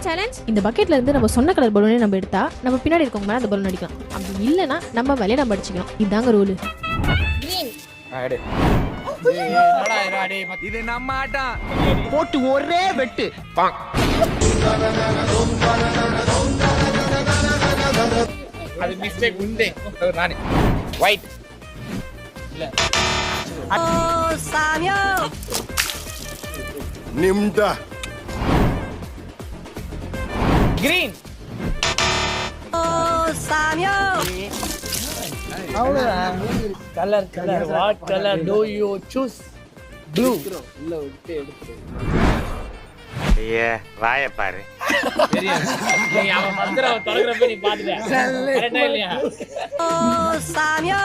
Challenge? இந்த பக்கெட்ல இருந்து நம்ம சொன்ன கலர் பலூனே நம்ம எடுத்தா நம்ம பின்னாடி இருக்கவங்க மேல அந்த பலூன் அடிக்கலாம். அப்படி இல்லைன்னா நம்ம வேலையை நம்ம அடிச்சுக்கலாம். இதுதாங்க ரூலு. இது நம்ம ஆட்டம் போட்டு ஒரே வெட்டு. அது மிஸ்டேக் உண்டே. நானே ஒயிட் இல்ல சாமியோ நிம்டா கிரீன் சாமியோ colour what colour do you choose? Blue. ஐயே வாய பாரு. அவன் மந்திரம் தொடங்குறப்ப நீ பாத்துட்ட. கரெக்டா இல்லையா? சாமியோ